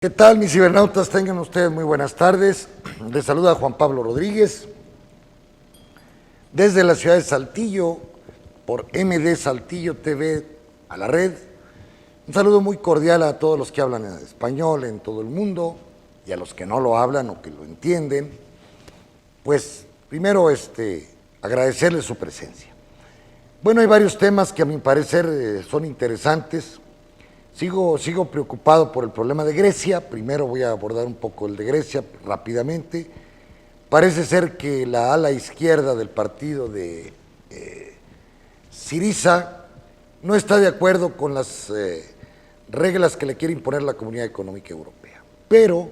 ¿Qué tal, mis cibernautas? Tengan ustedes muy buenas tardes. Les saluda Juan Pablo Rodríguez desde la ciudad de Saltillo por MD Saltillo TV a la red. Un saludo muy cordial a todos los que hablan en español en todo el mundo y a los que no lo hablan o que lo entienden. Pues primero agradecerles su presencia. Bueno, hay varios temas que a mi parecer son interesantes. Sigo preocupado por el problema de Grecia. Primero voy a abordar un poco el de Grecia rápidamente. Parece ser que la ala izquierda del partido de Syriza no está de acuerdo con las reglas que le quiere imponer la Comunidad Económica Europea. Pero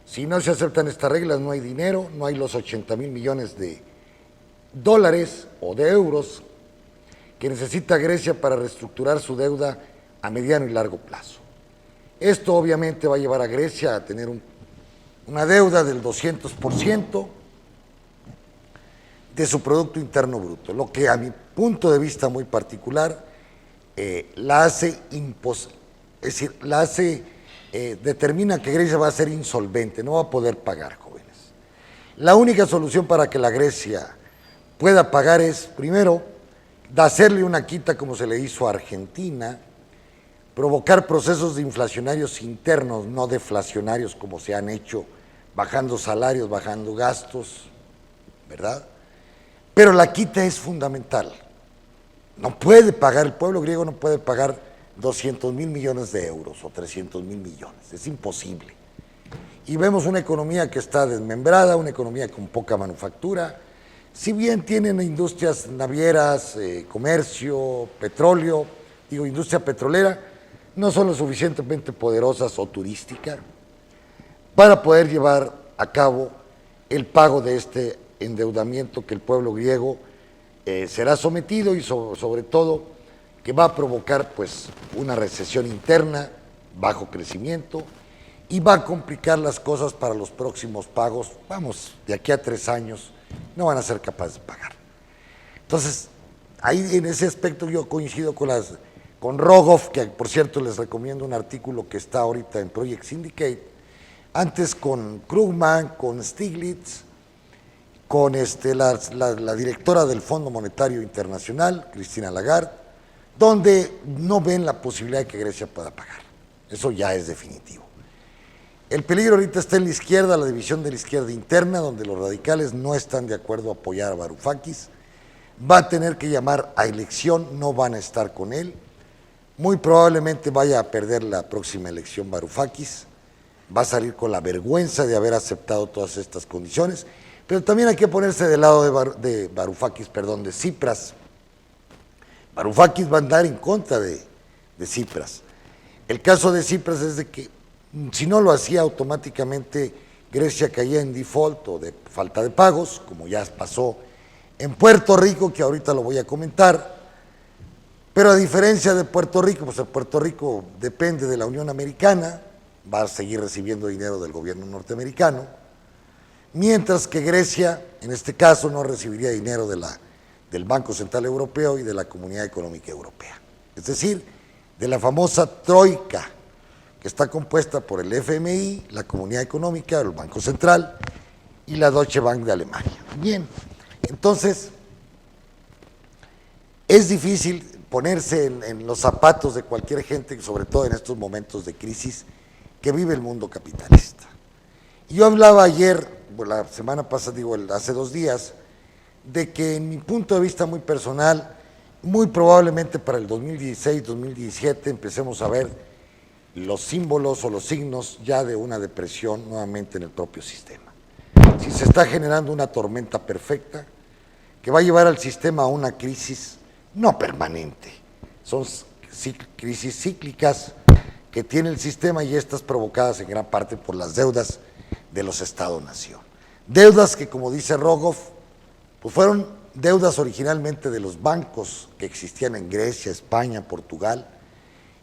si no se aceptan estas reglas, no hay dinero, no hay los 80,000 millones de dólares o de euros que necesita Grecia para reestructurar su deuda a mediano y largo plazo. Esto obviamente va a llevar a Grecia a tener una deuda del 200% de su Producto Interno Bruto, lo que a mi punto de vista muy particular la hace determina que Grecia va a ser insolvente, no va a poder pagar, jóvenes. La única solución para que la Grecia pueda pagar es, primero, de hacerle una quita como se le hizo a Argentina, provocar procesos de inflacionarios internos, no deflacionarios como se han hecho, bajando salarios, bajando gastos, ¿verdad? Pero la quita es fundamental. No puede pagar, el pueblo griego no puede pagar 200,000 millones de euros o 300,000 millones, es imposible. Y vemos una economía que está desmembrada, una economía con poca manufactura, si bien tienen industrias navieras, comercio, petróleo, industria petrolera, no son lo suficientemente poderosas o turísticas para poder llevar a cabo el pago de este endeudamiento que el pueblo griego será sometido y sobre todo que va a provocar pues una recesión interna, bajo crecimiento y va a complicar las cosas para los próximos pagos. Vamos, de aquí a 3 años no van a ser capaces de pagar. Entonces, ahí en ese aspecto yo coincido con Rogov, que por cierto les recomiendo un artículo que está ahorita en Project Syndicate, antes con Krugman, con Stiglitz, con la directora del Fondo Monetario Internacional, Christine Lagarde, donde no ven la posibilidad de que Grecia pueda pagar. Eso ya es definitivo. El peligro ahorita está en la izquierda, la división de la izquierda interna, donde los radicales no están de acuerdo a apoyar a Varoufakis. Va a tener que llamar a elección, no van a estar con él. Muy probablemente vaya a perder la próxima elección Varoufakis, va a salir con la vergüenza de haber aceptado todas estas condiciones, pero también hay que ponerse del lado de Tsipras. Varoufakis va a andar en contra de Tsipras. El caso de Tsipras es de que si no lo hacía automáticamente Grecia caía en default o de falta de pagos, como ya pasó en Puerto Rico, que ahorita lo voy a comentar. Pero a diferencia de Puerto Rico, pues Puerto Rico depende de la Unión Americana, va a seguir recibiendo dinero del gobierno norteamericano, mientras que Grecia, en este caso, no recibiría dinero del Banco Central Europeo y de la Comunidad Económica Europea. Es decir, de la famosa Troika, que está compuesta por el FMI, la Comunidad Económica, el Banco Central y la Deutsche Bank de Alemania. Bien, entonces, es difícil ponerse en los zapatos de cualquier gente, sobre todo en estos momentos de crisis que vive el mundo capitalista. Yo hablaba ayer, la semana pasada, hace 2 días, de que en mi punto de vista muy personal, muy probablemente para el 2016-2017 empecemos a ver los símbolos o los signos ya de una depresión nuevamente en el propio sistema. Si se está generando una tormenta perfecta que va a llevar al sistema a una crisis no permanente, son crisis cíclicas que tiene el sistema y estas provocadas en gran parte por las deudas de los Estados-nación. Deudas que, como dice Rogov, pues fueron deudas originalmente de los bancos que existían en Grecia, España, Portugal,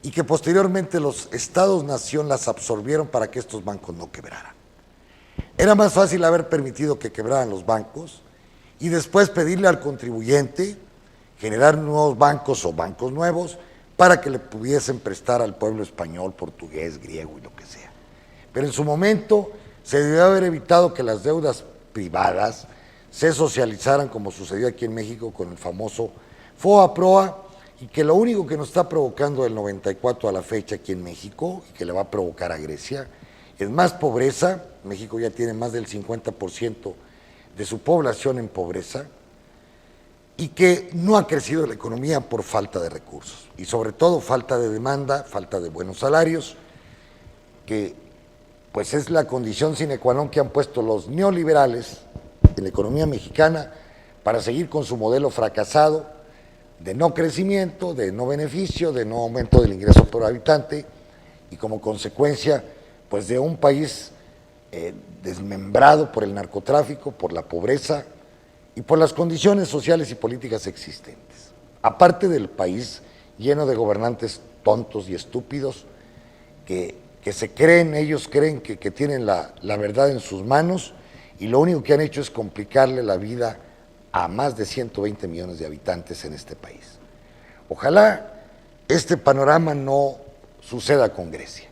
y que posteriormente los Estados-nación las absorbieron para que estos bancos no quebraran. Era más fácil haber permitido que quebraran los bancos y después pedirle al contribuyente generar nuevos bancos o bancos nuevos para que le pudiesen prestar al pueblo español, portugués, griego y lo que sea. Pero en su momento se debió haber evitado que las deudas privadas se socializaran como sucedió aquí en México con el famoso FOA-PROA, y que lo único que nos está provocando del 94 a la fecha aquí en México, y que le va a provocar a Grecia, es más pobreza. México ya tiene más del 50% de su población en pobreza, y que no ha crecido la economía por falta de recursos, y sobre todo falta de demanda, falta de buenos salarios, que pues es la condición sine qua non que han puesto los neoliberales en la economía mexicana para seguir con su modelo fracasado de no crecimiento, de no beneficio, de no aumento del ingreso por habitante, y como consecuencia pues de un país desmembrado por el narcotráfico, por la pobreza y por las condiciones sociales y políticas existentes. Aparte del país lleno de gobernantes tontos y estúpidos que ellos creen que tienen la verdad en sus manos, y lo único que han hecho es complicarle la vida a más de 120 millones de habitantes en este país. Ojalá este panorama no suceda con Grecia,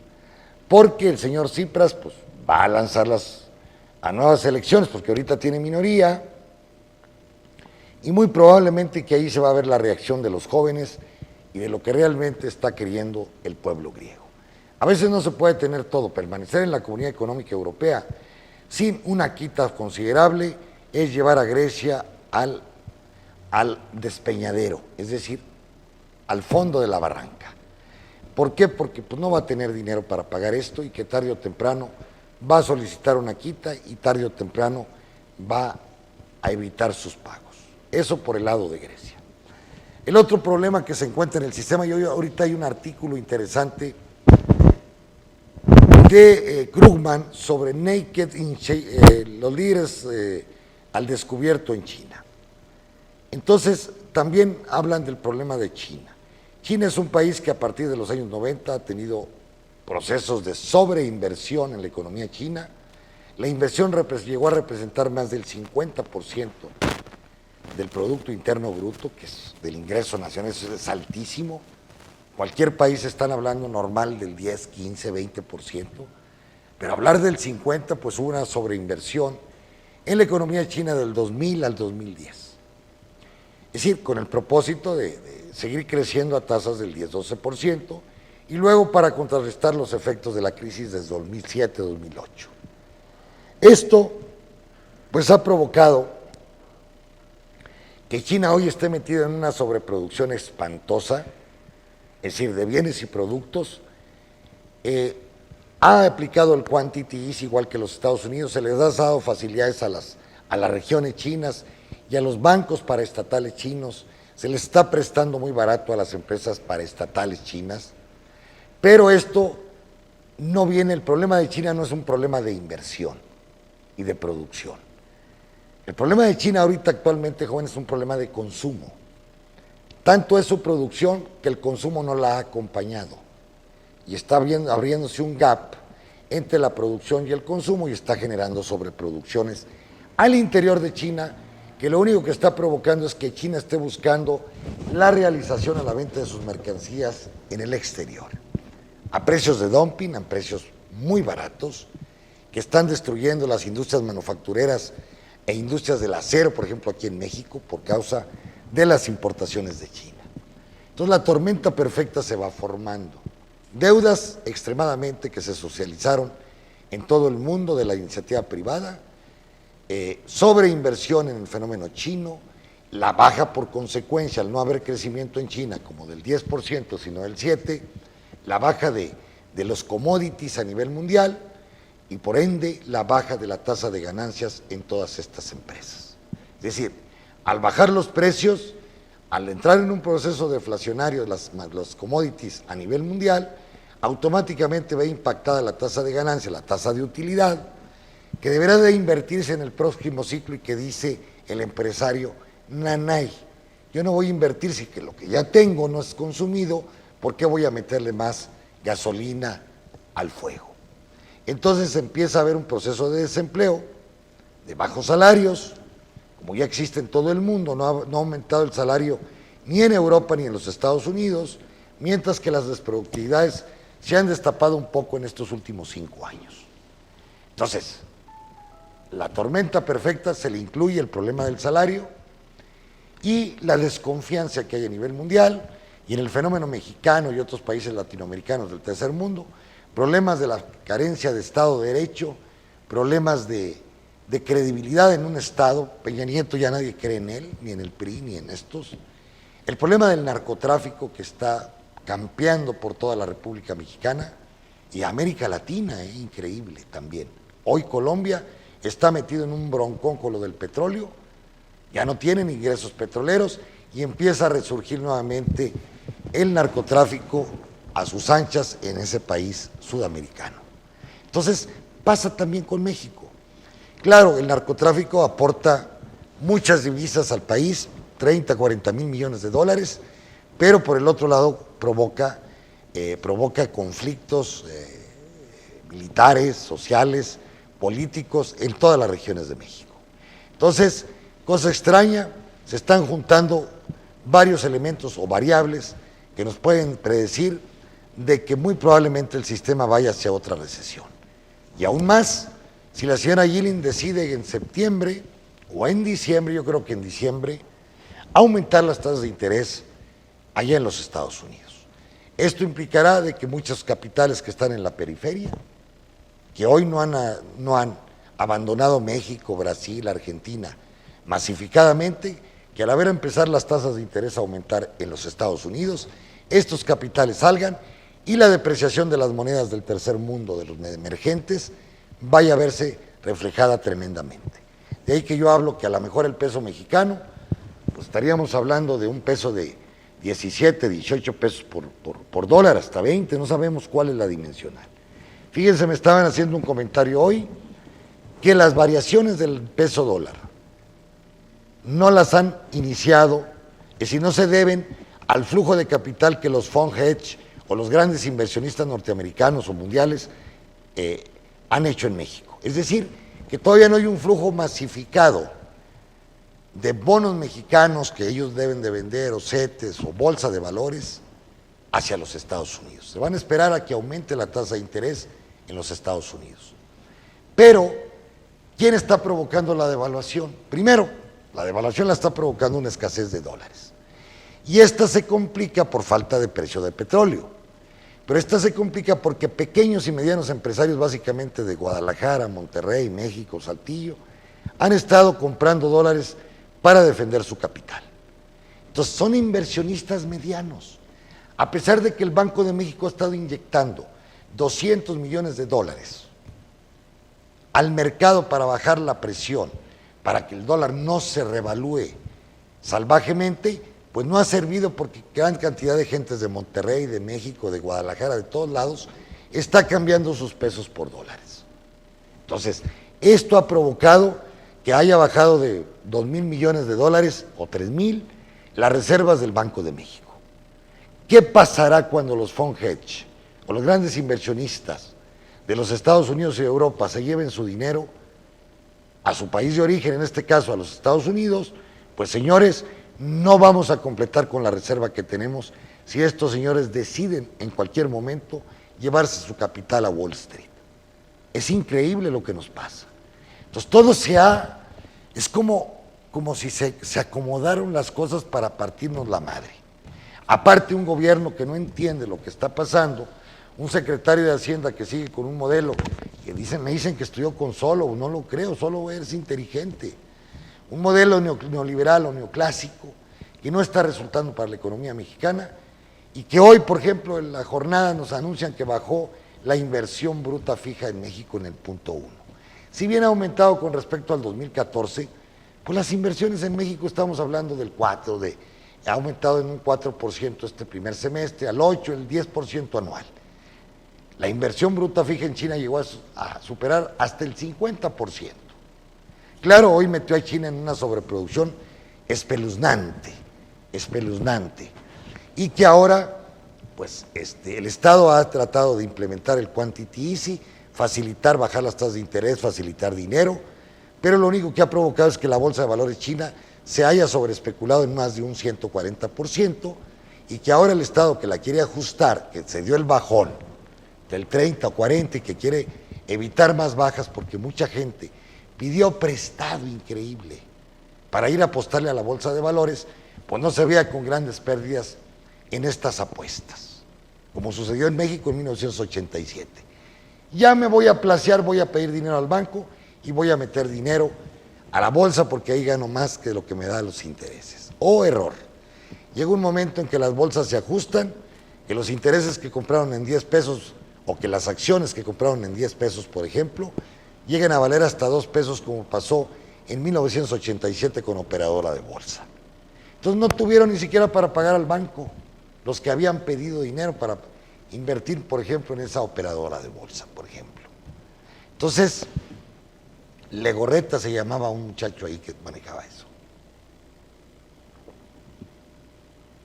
porque el señor Tsipras pues, va a lanzarlas a nuevas elecciones, porque ahorita tiene minoría, y muy probablemente que ahí se va a ver la reacción de los jóvenes y de lo que realmente está queriendo el pueblo griego. A veces no se puede tener todo. Permanecer en la Comunidad Económica Europea sin una quita considerable es llevar a Grecia al despeñadero, es decir, al fondo de la barranca. ¿Por qué? Porque pues, no va a tener dinero para pagar esto, y que tarde o temprano va a solicitar una quita, y tarde o temprano va a evitar sus pagos. Eso por el lado de Grecia. El otro problema que se encuentra en el sistema, y ahorita hay un artículo interesante de Krugman sobre los líderes al descubierto en China. Entonces, también hablan del problema de China. China es un país que a partir de los años 90 ha tenido procesos de sobreinversión en la economía china. La inversión llegó a representar más del 50% del Producto Interno Bruto, que es del ingreso nacional, eso es altísimo. Cualquier país están hablando normal del 10, 15, 20%, pero hablar del 50%, pues hubo una sobreinversión en la economía china del 2000 al 2010. Es decir, con el propósito de seguir creciendo a tasas del 10-12%, y luego para contrarrestar los efectos de la crisis desde 2007-2008. Esto, pues ha provocado que China hoy esté metida en una sobreproducción espantosa, es decir, de bienes y productos. Ha aplicado el quantity easing igual que los Estados Unidos, se les ha dado facilidades a las regiones chinas y a los bancos paraestatales chinos, se les está prestando muy barato a las empresas paraestatales chinas, pero esto no viene, el problema de China no es un problema de inversión y de producción. El problema de China ahorita actualmente, jóvenes, es un problema de consumo. Tanto es su producción que el consumo no la ha acompañado, y está abriéndose un gap entre la producción y el consumo, y está generando sobreproducciones al interior de China, que lo único que está provocando es que China esté buscando la realización a la venta de sus mercancías en el exterior, a precios de dumping, a precios muy baratos, que están destruyendo las industrias manufactureras e industrias del acero, por ejemplo, aquí en México, por causa de las importaciones de China. Entonces la tormenta perfecta se va formando. Deudas extremadamente que se socializaron en todo el mundo de la iniciativa privada, sobreinversión en el fenómeno chino, la baja por consecuencia, al no haber crecimiento en China como del 10%, sino del 7%, la baja de los commodities a nivel mundial, y por ende la baja de la tasa de ganancias en todas estas empresas. Es decir, al bajar los precios, al entrar en un proceso deflacionario de los commodities a nivel mundial, automáticamente ve impactada la tasa de ganancia, la tasa de utilidad, que deberá de invertirse en el próximo ciclo, y que dice el empresario, nanay, yo no voy a invertir si que lo que ya tengo no es consumido, ¿por qué voy a meterle más gasolina al fuego? Entonces empieza a haber un proceso de desempleo, de bajos salarios, como ya existe en todo el mundo, no ha aumentado el salario ni en Europa ni en los Estados Unidos, mientras que las desproductividades se han destapado un poco en estos últimos 5 años. Entonces, la tormenta perfecta se le incluye el problema del salario y la desconfianza que hay a nivel mundial y en el fenómeno mexicano y otros países latinoamericanos del tercer mundo, problemas de la carencia de Estado de Derecho, problemas de credibilidad en un Estado. Peña Nieto ya nadie cree en él, ni en el PRI, ni en estos. El problema del narcotráfico que está campeando por toda la República Mexicana y América Latina, increíble también. Hoy Colombia está metido en un broncón con lo del petróleo, ya no tienen ingresos petroleros y empieza a resurgir nuevamente el narcotráfico a sus anchas en ese país sudamericano. Entonces, pasa también con México. Claro, el narcotráfico aporta muchas divisas al país, 30, 40 mil millones de dólares, pero por el otro lado provoca conflictos militares, sociales, políticos en todas las regiones de México. Entonces, cosa extraña, se están juntando varios elementos o variables que nos pueden predecir de que muy probablemente el sistema vaya hacia otra recesión. Y aún más, si la señora Yellen decide en septiembre o en diciembre, yo creo que en diciembre, aumentar las tasas de interés allá en los Estados Unidos. Esto implicará de que muchos capitales que están en la periferia, que hoy no han abandonado México, Brasil, Argentina, masificadamente, que al haber empezar las tasas de interés a aumentar en los Estados Unidos, estos capitales salgan y la depreciación de las monedas del tercer mundo, de los emergentes, vaya a verse reflejada tremendamente. De ahí que yo hablo que a lo mejor el peso mexicano, pues estaríamos hablando de un peso de 17, 18 pesos por dólar, hasta 20, no sabemos cuál es la dimensional. Fíjense, me estaban haciendo un comentario hoy que las variaciones del peso dólar no las han iniciado, es decir, no se deben al flujo de capital que los fund hedge o los grandes inversionistas norteamericanos o mundiales han hecho en México. Es decir, que todavía no hay un flujo masificado de bonos mexicanos que ellos deben de vender, o CETES, o bolsa de valores, hacia los Estados Unidos. Se van a esperar a que aumente la tasa de interés en los Estados Unidos. Pero, ¿quién está provocando la devaluación? Primero, la devaluación la está provocando una escasez de dólares. Y esta se complica por falta de precio de petróleo. Pero esta se complica porque pequeños y medianos empresarios, básicamente de Guadalajara, Monterrey, México, Saltillo, han estado comprando dólares para defender su capital. Entonces, son inversionistas medianos. A pesar de que el Banco de México ha estado inyectando 200 millones de dólares al mercado para bajar la presión, para que el dólar no se revalúe salvajemente, pues no ha servido porque gran cantidad de gentes de Monterrey, de México, de Guadalajara, de todos lados, está cambiando sus pesos por dólares. Entonces, esto ha provocado que haya bajado de 2,000 millones de dólares o 3,000 las reservas del Banco de México. ¿Qué pasará cuando los fund hedge o los grandes inversionistas de los Estados Unidos y de Europa se lleven su dinero a su país de origen, en este caso a los Estados Unidos? Pues señores, no vamos a completar con la reserva que tenemos si estos señores deciden en cualquier momento llevarse su capital a Wall Street. Es increíble lo que nos pasa. Entonces todo es como si se acomodaron las cosas para partirnos la madre. Aparte, un gobierno que no entiende lo que está pasando, un secretario de Hacienda que sigue con un modelo que me dicen que estudió con Solow, no lo creo, Solow es inteligente. Un modelo neoliberal o neoclásico que no está resultando para la economía mexicana y que hoy, por ejemplo, en la jornada nos anuncian que bajó la inversión bruta fija en México en el 0.1. Si bien ha aumentado con respecto al 2014, pues las inversiones en México estamos hablando del 4%, ha aumentado en un 4% este primer semestre, al 8%, el 10% anual. La inversión bruta fija en China llegó a superar hasta el 50%. Claro, hoy metió a China en una sobreproducción espeluznante, y que ahora, pues, el Estado ha tratado de implementar el Quantity Easy, facilitar, bajar las tasas de interés, facilitar dinero, pero lo único que ha provocado es que la bolsa de valores china se haya sobreespeculado en más de un 140% y que ahora el Estado que la quiere ajustar, que se dio el bajón del 30 o 40 y que quiere evitar más bajas porque mucha gente pidió prestado increíble para ir a apostarle a la bolsa de valores, pues no se veía con grandes pérdidas en estas apuestas, como sucedió en México en 1987. Ya me voy a placear, voy a pedir dinero al banco y voy a meter dinero a la bolsa porque ahí gano más que lo que me da los intereses. ¡Oh, error! Llega un momento en que las bolsas se ajustan, que los intereses que compraron en 10 pesos o que las acciones que compraron en 10 pesos, por ejemplo, lleguen a valer hasta 2 pesos como pasó en 1987 con operadora de bolsa. Entonces no tuvieron ni siquiera para pagar al banco los que habían pedido dinero para invertir, por ejemplo, en esa operadora de bolsa, por ejemplo. Entonces, Legorreta se llamaba un muchacho ahí que manejaba eso.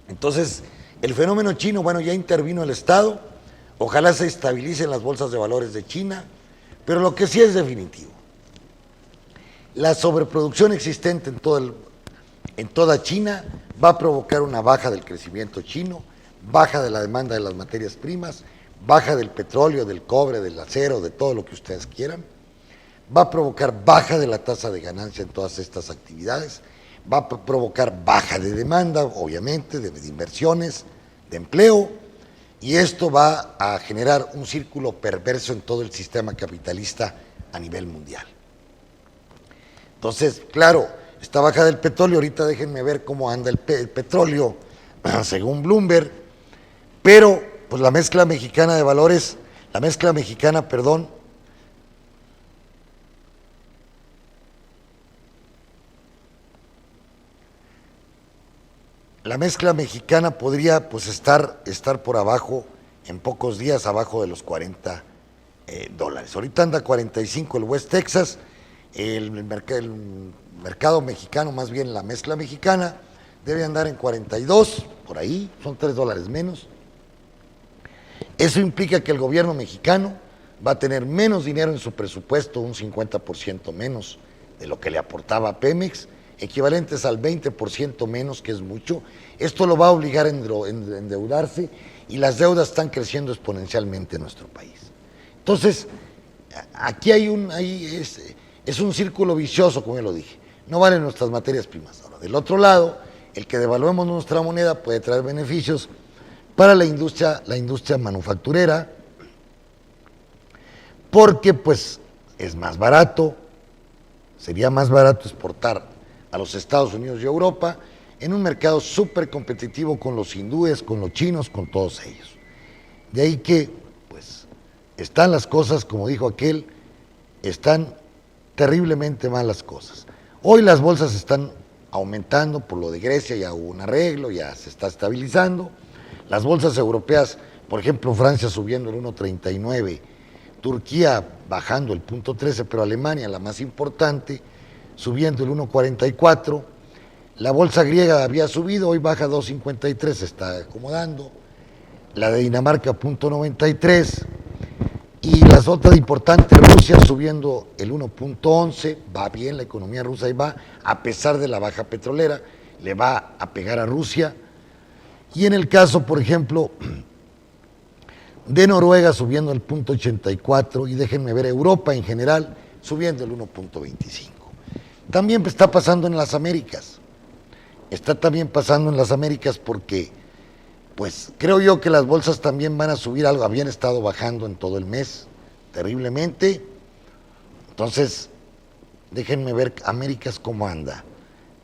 Entonces, el fenómeno chino, bueno, ya intervino el Estado, ojalá se estabilicen las bolsas de valores de China, pero lo que sí es definitivo, la sobreproducción existente en toda China va a provocar una baja del crecimiento chino, baja de la demanda de las materias primas, baja del petróleo, del cobre, del acero, de todo lo que ustedes quieran, va a provocar baja de la tasa de ganancia en todas estas actividades, va a provocar baja de demanda, obviamente, de inversiones, de empleo, y esto va a generar un círculo perverso en todo el sistema capitalista a nivel mundial. Entonces, claro, esta baja del petróleo, ahorita déjenme ver cómo anda el petróleo, según Bloomberg, pero pues la mezcla mexicana de valores, la mezcla mexicana podría pues estar por abajo, en pocos días abajo de los $40. Ahorita anda 45 el West Texas, el mercado mexicano, más bien la mezcla mexicana, debe andar en 42, por ahí, son $3 menos. Eso implica que el gobierno mexicano va a tener menos dinero en su presupuesto, un 50% menos de lo que le aportaba a Pemex, equivalentes al 20% menos, que es mucho. Esto lo va a obligar a endeudarse y las deudas están creciendo exponencialmente en nuestro país. Entonces, aquí es un círculo vicioso, como ya lo dije. No valen nuestras materias primas. Ahora, del otro lado, el que devaluemos nuestra moneda puede traer beneficios para la industria manufacturera, porque pues es más barato, sería más barato exportar a los Estados Unidos y Europa en un mercado súper competitivo con los hindúes, con los chinos, con todos ellos. De ahí que, pues, están las cosas, como dijo aquel, están terriblemente mal las cosas. Hoy las bolsas están aumentando por lo de Grecia, ya hubo un arreglo, ya se está estabilizando. Las bolsas europeas, por ejemplo, Francia subiendo el 1.39, Turquía bajando el 0.13, pero Alemania, la más importante, subiendo el 1.44. La bolsa griega había subido, hoy baja 2.53, se está acomodando. La de Dinamarca 0.93. Y las otras importantes, Rusia subiendo el 1.11, va bien la economía rusa y va, a pesar de la baja petrolera, le va a pegar a Rusia. Y en el caso, por ejemplo, de Noruega subiendo el 0.84 y déjenme ver Europa en general subiendo el 1.25. También está pasando en las Américas. Está también pasando en las Américas porque, pues, creo yo que las bolsas también van a subir algo. Habían estado bajando en todo el mes, terriblemente. Entonces, déjenme ver Américas cómo anda.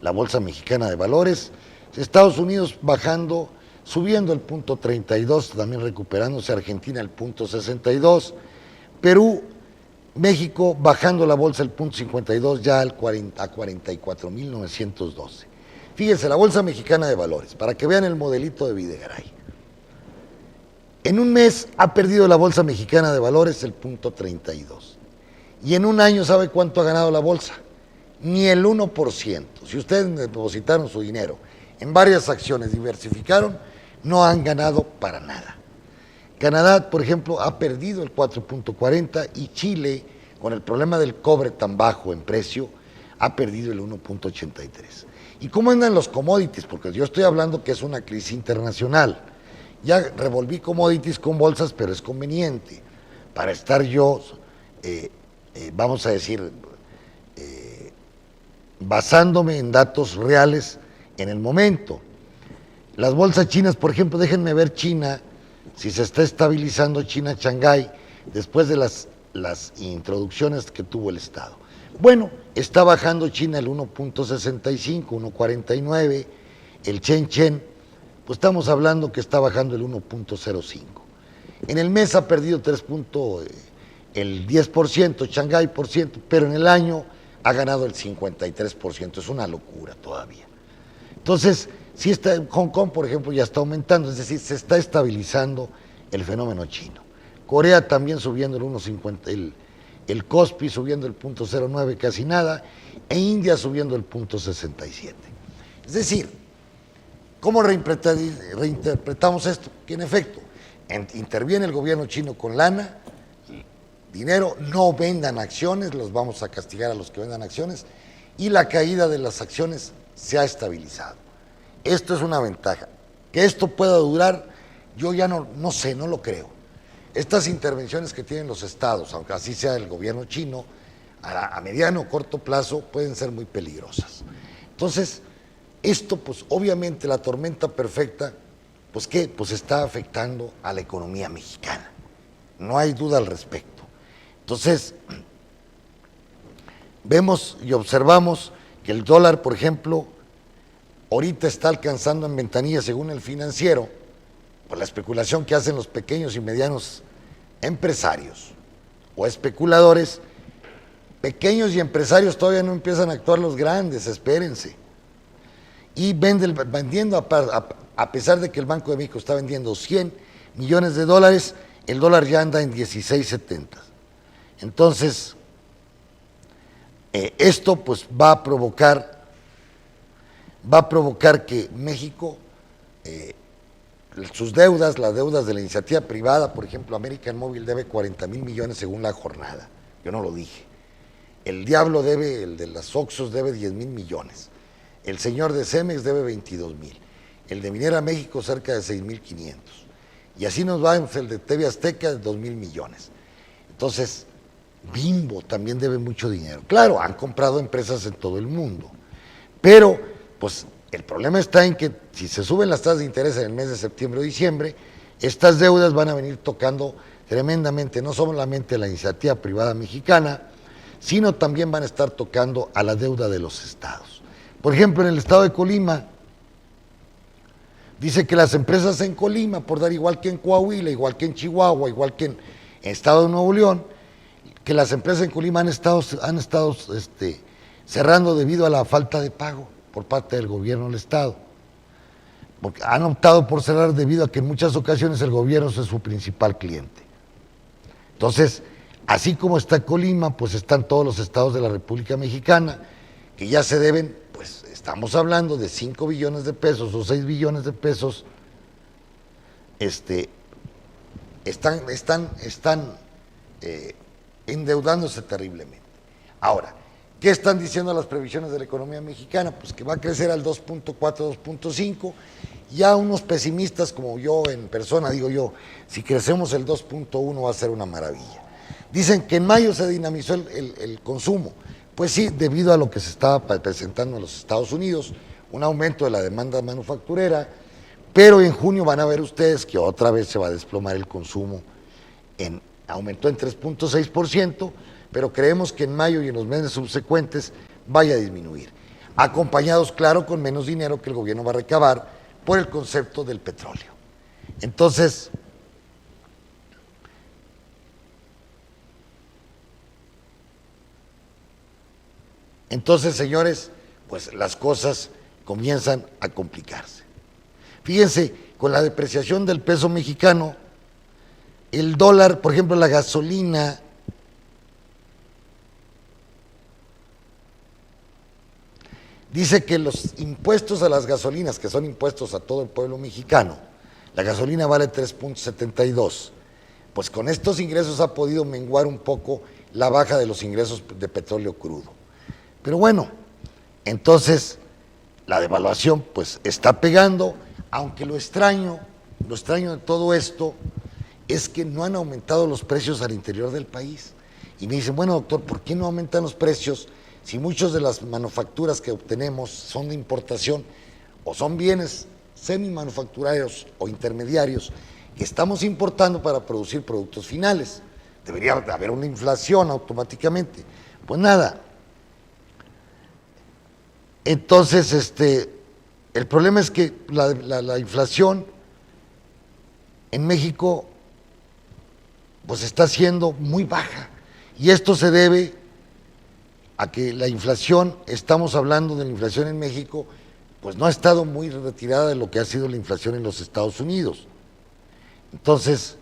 La Bolsa Mexicana de Valores, Estados Unidos bajando, subiendo el 0.32, también recuperándose, Argentina el 0.62, Perú, México bajando la bolsa el 0.52 ya a 44.912. Fíjense, la Bolsa Mexicana de Valores, para que vean el modelito de Videgaray. En un mes ha perdido la Bolsa Mexicana de Valores el 0.32. Y en un año, ¿sabe cuánto ha ganado la bolsa? Ni el 1%. Si ustedes depositaron su dinero en varias acciones, diversificaron, no han ganado para nada. Canadá, por ejemplo, ha perdido el 4.40 y Chile, con el problema del cobre tan bajo en precio, ha perdido el 1.83. ¿Y cómo andan los commodities? Porque yo estoy hablando que es una crisis internacional. Ya revolví commodities con bolsas, pero es conveniente para estar yo vamos a decir, basándome en datos reales en el momento. Las bolsas chinas, por ejemplo, déjenme ver China, si se está estabilizando China, Shanghái, después de las introducciones que tuvo el Estado. Bueno, está bajando China el 1.65, 1.49, el Shenzhen, pues estamos hablando que está bajando el 1.05. En el mes ha perdido el 10%, Shanghái por ciento, pero en el año ha ganado el 53%, es una locura todavía. Entonces, si está, Hong Kong, por ejemplo, ya está aumentando, es decir, se está estabilizando el fenómeno chino. Corea también subiendo el 1.50, el Kospi subiendo el 0.09, casi nada, e India subiendo el 0.67. Es decir, ¿cómo reinterpretamos esto? Que en efecto, interviene el gobierno chino con lana, dinero, no vendan acciones, los vamos a castigar a los que vendan acciones, y la caída de las acciones se ha estabilizado. Esto es una ventaja. Que esto pueda durar, yo ya no sé, no lo creo. Estas intervenciones que tienen los estados, aunque así sea el gobierno chino, a mediano o corto plazo pueden ser muy peligrosas. Entonces, esto pues obviamente la tormenta perfecta, pues ¿qué? Pues está afectando a la economía mexicana. No hay duda al respecto. Entonces, vemos y observamos que el dólar, por ejemplo, ahorita está alcanzando en ventanilla, según el Financiero, por la especulación que hacen los pequeños y medianos empresarios o especuladores. Pequeños y empresarios todavía no empiezan a actuar los grandes, espérense. Y vendiendo, a pesar de que el Banco de México está vendiendo 100 millones de dólares, el dólar ya anda en 16.70. Entonces, esto pues va a provocar que México, sus deudas, las deudas de la iniciativa privada, por ejemplo, American Móvil debe 40,000 millones según la jornada, yo no lo dije. El Diablo debe, el de las Oxxos debe 10,000 millones. El señor de Cemex debe 22,000. El de Minera México cerca de 6,500. Y así nos va el de TV Azteca de 2,000 millones. Entonces, Bimbo también debe mucho dinero. Claro, han comprado empresas en todo el mundo. Pero, pues, el problema está en que si se suben las tasas de interés en el mes de septiembre o diciembre, estas deudas van a venir tocando tremendamente, no solamente a la iniciativa privada mexicana, sino también van a estar tocando a la deuda de los estados. Por ejemplo, en el estado de Colima, dice que las empresas en Colima, por dar igual que en Coahuila, igual que en Chihuahua, igual que en el estado de Nuevo León, que las empresas en Colima han estado cerrando debido a la falta de pago por parte del gobierno del estado. Porque han optado por cerrar debido a que en muchas ocasiones el gobierno es su principal cliente. Entonces, así como está Colima, pues están todos los estados de la República Mexicana, que ya se deben, pues estamos hablando de 5 billones de pesos o 6 billones de pesos, están endeudándose terriblemente. Ahora, ¿qué están diciendo las previsiones de la economía mexicana? Pues que va a crecer al 2.4, 2.5. Ya unos pesimistas como yo en persona, digo yo, si crecemos el 2.1 va a ser una maravilla. Dicen que en mayo se dinamizó el consumo. Pues sí, debido a lo que se estaba presentando en los Estados Unidos, un aumento de la demanda manufacturera, pero en junio van a ver ustedes que otra vez se va a desplomar el consumo. Aumentó en 3.6%, pero creemos que en mayo y en los meses subsecuentes vaya a disminuir. Acompañados, claro, con menos dinero que el gobierno va a recabar por el concepto del petróleo. Entonces, señores, pues las cosas comienzan a complicarse. Fíjense, con la depreciación del peso mexicano, el dólar, por ejemplo, la gasolina, dice que los impuestos a las gasolinas, que son impuestos a todo el pueblo mexicano, la gasolina vale 3.72. Pues con estos ingresos ha podido menguar un poco la baja de los ingresos de petróleo crudo. Pero bueno, entonces la devaluación pues está pegando, aunque lo extraño de todo esto es que no han aumentado los precios al interior del país. Y me dicen, bueno, doctor, ¿por qué no aumentan los precios si muchas de las manufacturas que obtenemos son de importación o son bienes semi-manufactureros o intermediarios que estamos importando para producir productos finales? Debería haber una inflación automáticamente. Pues nada. Entonces, el problema es que la inflación en México pues está siendo muy baja, y esto se debe a que la inflación, estamos hablando de la inflación en México, pues no ha estado muy retirada de lo que ha sido la inflación en los Estados Unidos. Entonces,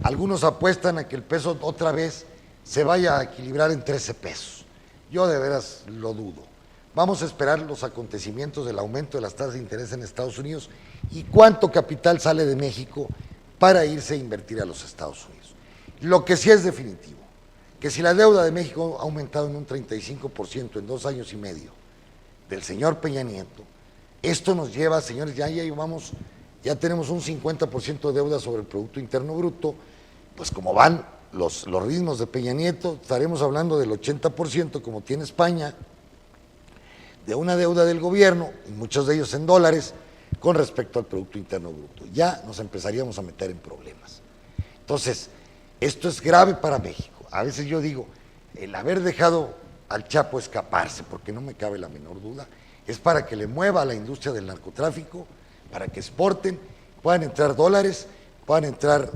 algunos apuestan a que el peso otra vez se vaya a equilibrar en 13 pesos. Yo de veras lo dudo. Vamos a esperar los acontecimientos del aumento de las tasas de interés en Estados Unidos y cuánto capital sale de México para irse a invertir a los Estados Unidos. Lo que sí es definitivo, que si la deuda de México ha aumentado en un 35% en 2 años y medio del señor Peña Nieto, esto nos lleva, señores, ya tenemos un 50% de deuda sobre el Producto Interno Bruto, pues como van los ritmos de Peña Nieto, estaremos hablando del 80% como tiene España, de una deuda del gobierno, y muchos de ellos en dólares, con respecto al Producto Interno Bruto. Ya nos empezaríamos a meter en problemas. Entonces, esto es grave para México. A veces yo digo, el haber dejado al Chapo escaparse, porque no me cabe la menor duda, es para que le mueva a la industria del narcotráfico, para que exporten, puedan entrar dólares, puedan entrar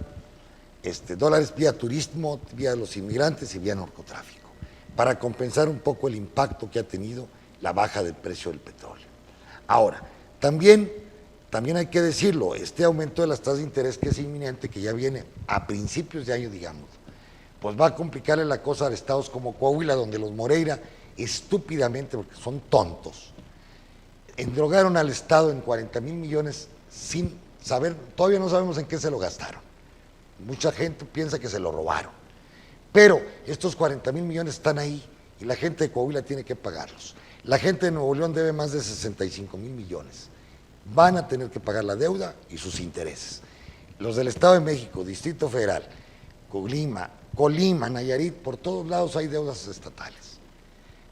dólares vía turismo, vía los inmigrantes y vía narcotráfico, para compensar un poco el impacto que ha tenido la baja del precio del petróleo. Ahora, también hay que decirlo, este aumento de las tasas de interés que es inminente, que ya viene a principios de año, digamos, pues va a complicarle la cosa a estados como Coahuila, donde los Moreira, estúpidamente, porque son tontos, endrogaron al Estado en 40,000 millones sin saber, todavía no sabemos en qué se lo gastaron. Mucha gente piensa que se lo robaron, pero estos 40,000 millones están ahí y la gente de Coahuila tiene que pagarlos. La gente de Nuevo León debe más de 65,000 millones. Van a tener que pagar la deuda y sus intereses. Los del Estado de México, Distrito Federal, Colima, Nayarit, por todos lados hay deudas estatales.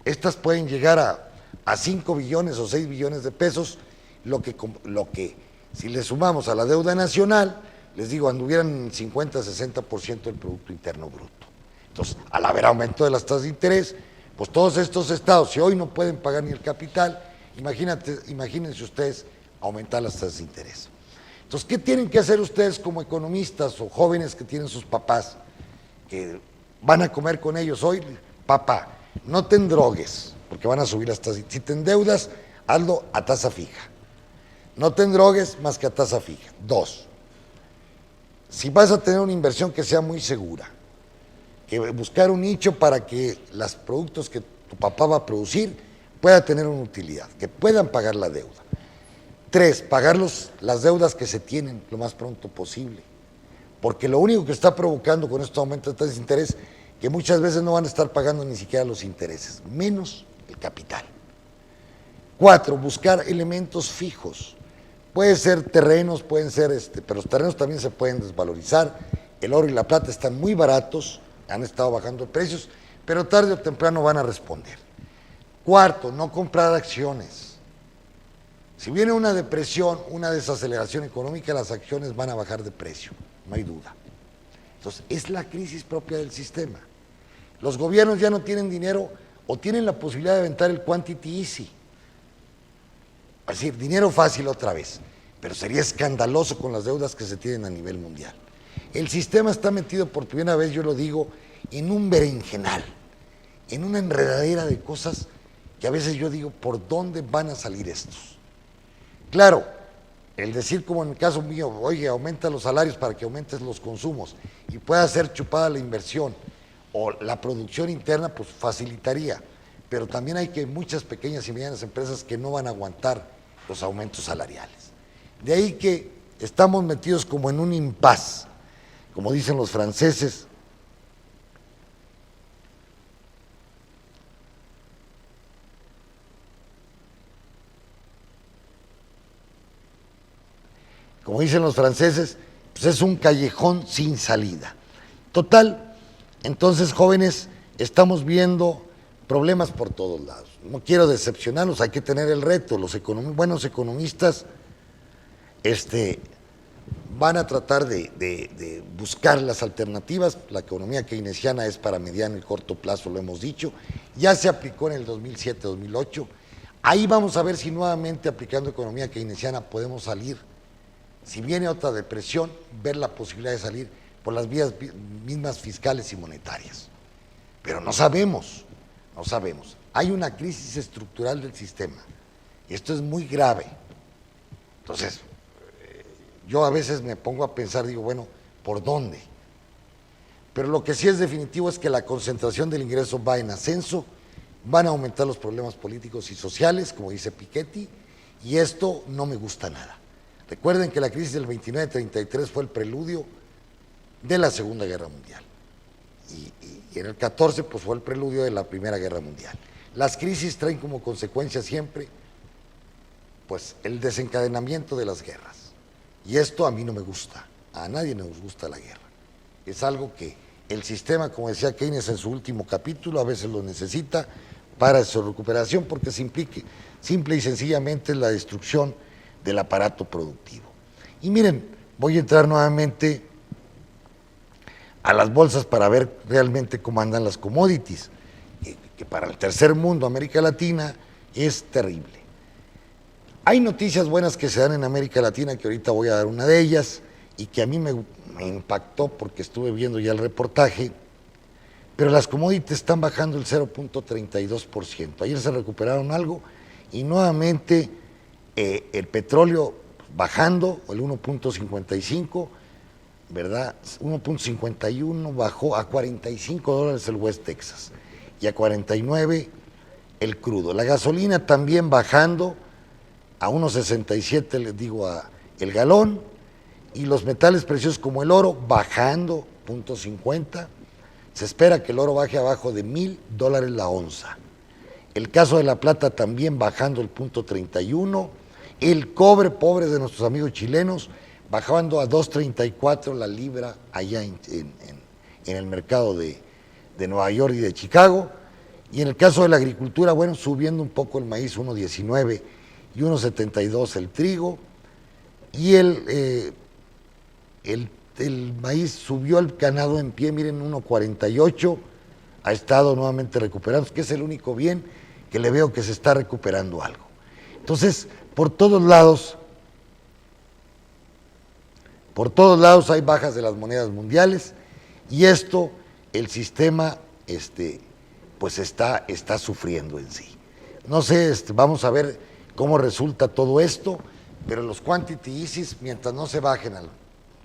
Estas pueden llegar a 5 billones o 6 billones de pesos, lo que si le sumamos a la deuda nacional, les digo, anduvieran 50-60% del Producto Interno Bruto. Entonces, al haber aumento de las tasas de interés, pues todos estos estados, si hoy no pueden pagar ni el capital, imagínense ustedes aumentar las tasas de interés. Entonces, ¿qué tienen que hacer ustedes como economistas o jóvenes que tienen sus papás, que van a comer con ellos hoy? Papá, no te endrogues, porque van a subir las tasas. Si te endeudas, hazlo a tasa fija. No te endrogues más que a tasa fija. 2, si vas a tener una inversión que sea muy segura, que buscar un nicho para que los productos que tu papá va a producir pueda tener una utilidad, que puedan pagar la deuda. 3, pagar las deudas que se tienen lo más pronto posible, porque lo único que está provocando con estos aumentos de tasas de interés, que muchas veces no van a estar pagando ni siquiera los intereses, menos el capital. 4, buscar elementos fijos. Puede ser terrenos, pueden ser, pero los terrenos también se pueden desvalorizar. El oro y la plata están muy baratos, han estado bajando de precios, pero tarde o temprano van a responder. 4, no comprar acciones. Si viene una depresión, una desaceleración económica, las acciones van a bajar de precio, no hay duda. Entonces, es la crisis propia del sistema. Los gobiernos ya no tienen dinero o tienen la posibilidad de aventar el quantity easy. Es decir, dinero fácil otra vez, pero sería escandaloso con las deudas que se tienen a nivel mundial. El sistema está metido por primera vez, yo lo digo, en un berenjenal, en una enredadera de cosas que a veces yo digo, ¿por dónde van a salir estos? Claro, el decir como en el caso mío, oye, aumenta los salarios para que aumentes los consumos y pueda ser chupada la inversión o la producción interna, pues facilitaría. Pero también hay que muchas pequeñas y medianas empresas que no van a aguantar los aumentos salariales. De ahí que estamos metidos como en un impasse, como dicen los franceses. como dicen los franceses, pues es un callejón sin salida. Total, entonces jóvenes, estamos viendo problemas por todos lados. No quiero decepcionarlos, hay que tener el reto. Los buenos economistas van a tratar de buscar las alternativas. La economía keynesiana es para mediano y corto plazo, lo hemos dicho. Ya se aplicó en el 2007-2008. Ahí vamos a ver si nuevamente aplicando economía keynesiana podemos salir. Si viene otra depresión, ver la posibilidad de salir por las vías mismas fiscales y monetarias. Pero no sabemos. Hay una crisis estructural del sistema. Y esto es muy grave. Entonces, yo a veces me pongo a pensar, digo, bueno, ¿por dónde? Pero lo que sí es definitivo es que la concentración del ingreso va en ascenso, van a aumentar los problemas políticos y sociales, como dice Piketty, y esto no me gusta nada. Recuerden que la crisis del 29-33 fue el preludio de la Segunda Guerra Mundial. Y en el 14 pues fue el preludio de la Primera Guerra Mundial. Las crisis traen como consecuencia siempre pues el desencadenamiento de las guerras. Y esto a mí no me gusta, a nadie nos gusta la guerra. Es algo que el sistema, como decía Keynes en su último capítulo, a veces lo necesita para su recuperación porque se implique simple y sencillamente la destrucción del aparato productivo. Y miren, voy a entrar nuevamente a las bolsas para ver realmente cómo andan las commodities, que para el tercer mundo, América Latina, es terrible. Hay noticias buenas que se dan en América Latina, que ahorita voy a dar una de ellas, y que a mí me impactó porque estuve viendo ya el reportaje, pero las commodities están bajando el 0.32%. Ayer se recuperaron algo, y nuevamente el petróleo bajando, el 1.55%, ¿verdad? 1.51 bajó a $45 el West Texas y a 49 el crudo. La gasolina también bajando a 1.67, les digo, el galón, y los metales preciosos como el oro bajando 0.50. Se espera que el oro baje abajo de $1,000 la onza. El caso de la plata también bajando el 0.31. El cobre, pobre de nuestros amigos chilenos, bajando a 2.34 la libra allá en el mercado de Nueva York y de Chicago. Y en el caso de la agricultura, bueno, subiendo un poco el maíz, 1.19 y 1.72 el trigo. Y el maíz subió al ganado en pie, miren, 1.48, ha estado nuevamente recuperando, que es el único bien que le veo que se está recuperando algo. Entonces, por todos lados hay bajas de las monedas mundiales y esto, el sistema, pues está sufriendo en sí. No sé, vamos a ver cómo resulta todo esto, pero los quantity eases, mientras no se bajen al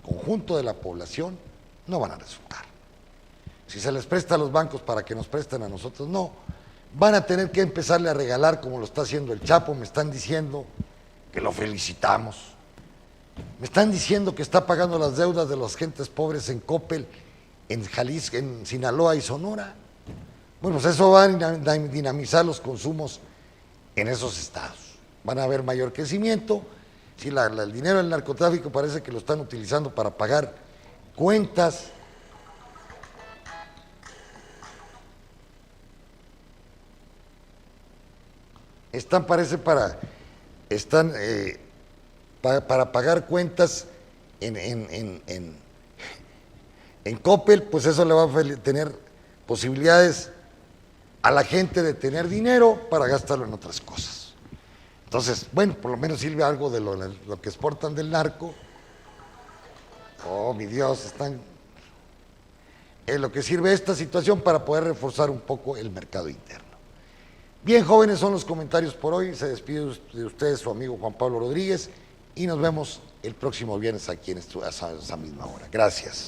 conjunto de la población, no van a resultar. Si se les presta a los bancos para que nos presten a nosotros, no. Van a tener que empezarle a regalar como lo está haciendo el Chapo. Me están diciendo que lo felicitamos. Me están diciendo que está pagando las deudas de las gentes pobres en Coppel, en Jalisco, en Sinaloa y Sonora. Bueno, pues eso va a dinamizar los consumos en esos estados. Van a haber mayor crecimiento. Si el dinero del narcotráfico parece que lo están utilizando para pagar cuentas. Parece para pagar cuentas en Coppel, pues eso le va a tener posibilidades a la gente de tener dinero para gastarlo en otras cosas. Entonces, bueno, por lo menos sirve algo de lo que exportan del narco. Oh, mi Dios, es lo que sirve esta situación para poder reforzar un poco el mercado interno. Bien, jóvenes, son los comentarios por hoy. Se despide de ustedes su amigo Juan Pablo Rodríguez y nos vemos el próximo viernes aquí a esa misma hora. Gracias.